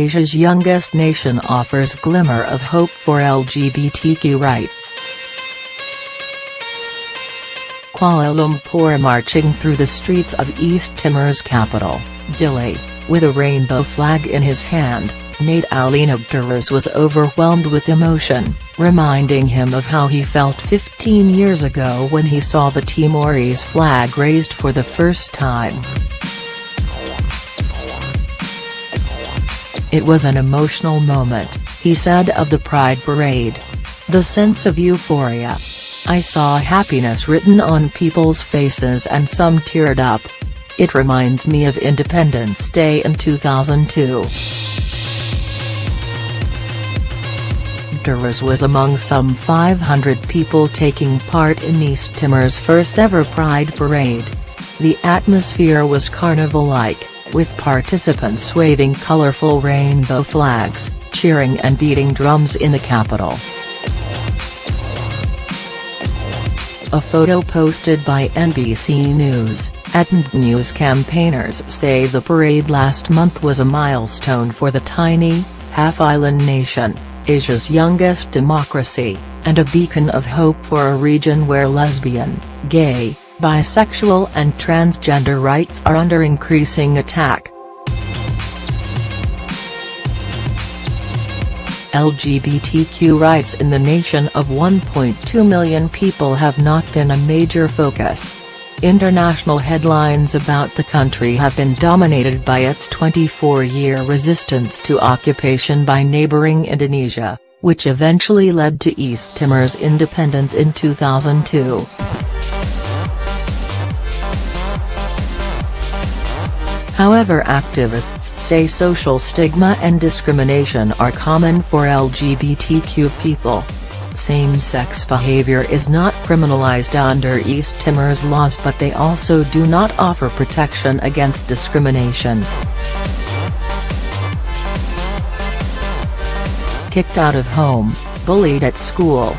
Asia's youngest nation offers glimmer of hope for LGBTQ rights. Kuala Lumpur marching through the streets of East Timor's capital, Dili, with a rainbow flag in his hand, Nate Alinabdurers was overwhelmed with emotion, reminding him of how he felt 15 years ago when he saw the Timorese flag raised for the first time. "It was an emotional moment," he said of the Pride Parade. "The sense of euphoria. I saw happiness written on people's faces and some teared up. It reminds me of Independence Day in 2002. Durers was among some 500 people taking part in East Timor's first ever Pride Parade. The atmosphere was carnival-like, with participants waving colourful rainbow flags, cheering and beating drums in the capital. A photo posted by NBC News, News campaigners say the parade last month was a milestone for the tiny, half-island nation, Asia's youngest democracy, and a beacon of hope for a region where lesbian, gay, bisexual and transgender rights are under increasing attack. LGBTQ rights in the nation of 1.2 million people have not been a major focus. International headlines about the country have been dominated by its 24-year resistance to occupation by neighboring Indonesia, which eventually led to East Timor's independence in 2002. However, activists say social stigma and discrimination are common for LGBTQ people. Same-sex behavior is not criminalized under East Timor's laws, but they also do not offer protection against discrimination. Kicked out of home, bullied at school.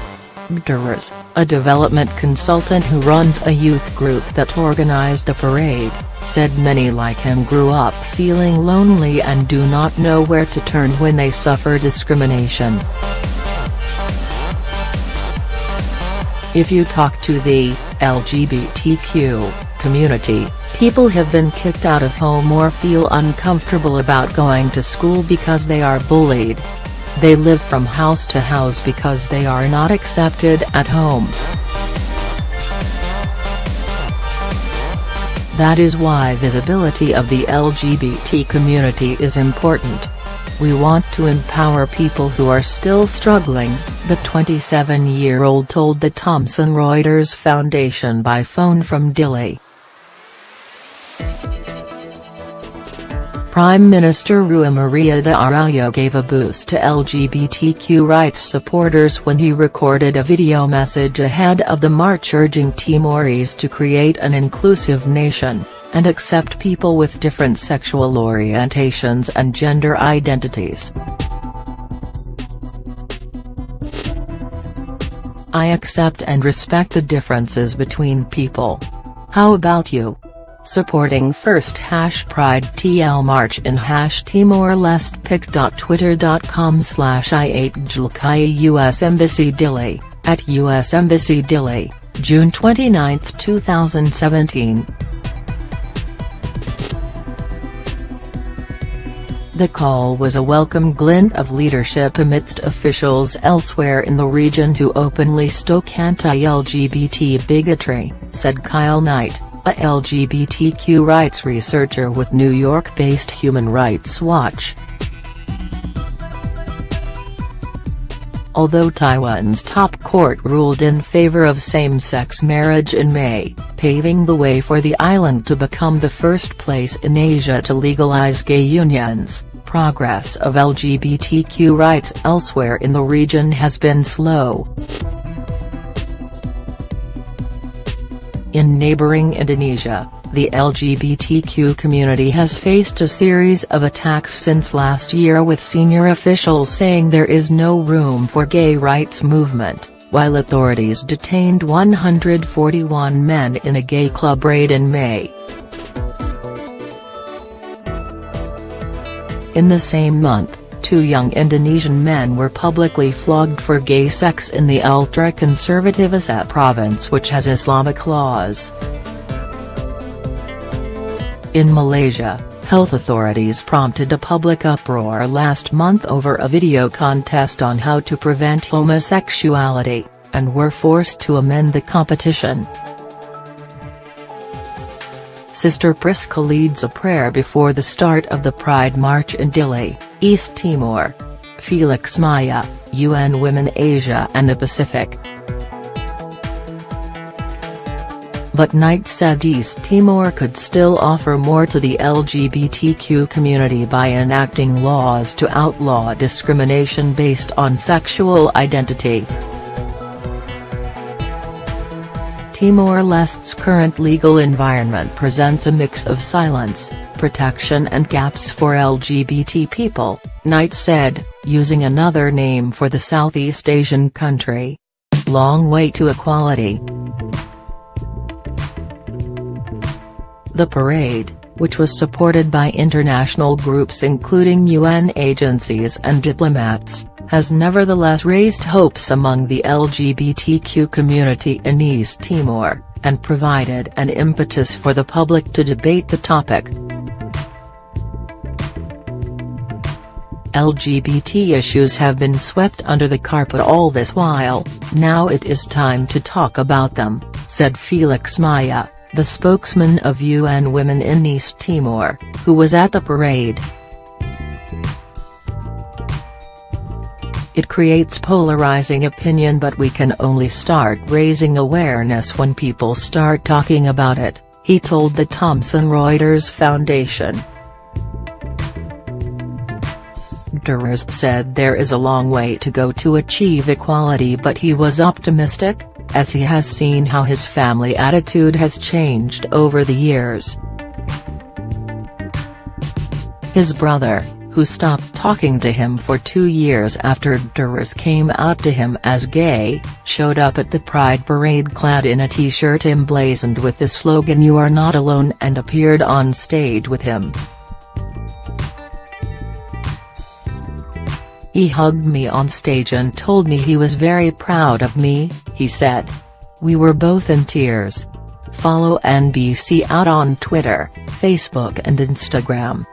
Durers, a development consultant who runs a youth group that organized the parade, said many like him grew up feeling lonely and do not know where to turn when they suffer discrimination. "If you talk to the LGBTQ community, people have been kicked out of home or feel uncomfortable about going to school because they are bullied. They live from house to house because they are not accepted at home. That is why visibility of the LGBT community is important. We want to empower people who are still struggling," the 27-year-old told the Thomson Reuters Foundation by phone from Dili. Prime Minister Rui Maria de Araujo gave a boost to LGBTQ rights supporters when he recorded a video message ahead of the march urging Timorese to create an inclusive nation, and accept people with different sexual orientations and gender identities. "I accept and respect the differences between people. How about you? Supporting first #PrideTL march in #TimorLestePic.twitter.com/I8JLKIA U.S. Embassy Dili, at U.S. Embassy Dili, June 29, 2017. The call was a welcome glint of leadership amidst officials elsewhere in the region who openly stoke anti-LGBT bigotry, said Kyle Knight, a LGBTQ rights researcher with New York-based Human Rights Watch. Although Taiwan's top court ruled in favor of same-sex marriage in May, paving the way for the island to become the first place in Asia to legalize gay unions, progress of LGBTQ rights elsewhere in the region has been slow. In neighboring Indonesia, the LGBTQ community has faced a series of attacks since last year, with senior officials saying there is no room for gay rights movement, while authorities detained 141 men in a gay club raid in May. In the same month, 2 young Indonesian men were publicly flogged for gay sex in the ultra-conservative Aceh province, which has Islamic laws. In Malaysia, health authorities prompted a public uproar last month over a video contest on how to prevent homosexuality, and were forced to amend the competition. Sister Priska leads a prayer before the start of the Pride March in Dili, East Timor. Felix Maya, UN Women Asia and the Pacific. But Knight said East Timor could still offer more to the LGBTQ community by enacting laws to outlaw discrimination based on sexual identity. Timor-Leste's current legal environment presents a mix of silence, protection and gaps for LGBT people, Knight said, using another name for the Southeast Asian country. Long way to equality. The parade, which was supported by international groups including UN agencies and diplomats, has nevertheless raised hopes among the LGBTQ community in East Timor, and provided an impetus for the public to debate the topic. LGBT issues have been swept under the carpet all this while, now it is time to talk about them, said Felix Maya, the spokesman of UN Women in East Timor, who was at the parade. It creates polarizing opinion, but we can only start raising awareness when people start talking about it, he told the Thomson Reuters Foundation. Dures said there is a long way to go to achieve equality, but he was optimistic, as he has seen how his family attitude has changed over the years. His brother, who stopped talking to him for 2 years after Dures came out to him as gay, showed up at the Pride parade clad in a t-shirt emblazoned with the slogan "You are not alone" and appeared on stage with him. He hugged me on stage and told me he was very proud of me, he said. We were both in tears. Follow NBC Out on Twitter, Facebook and Instagram.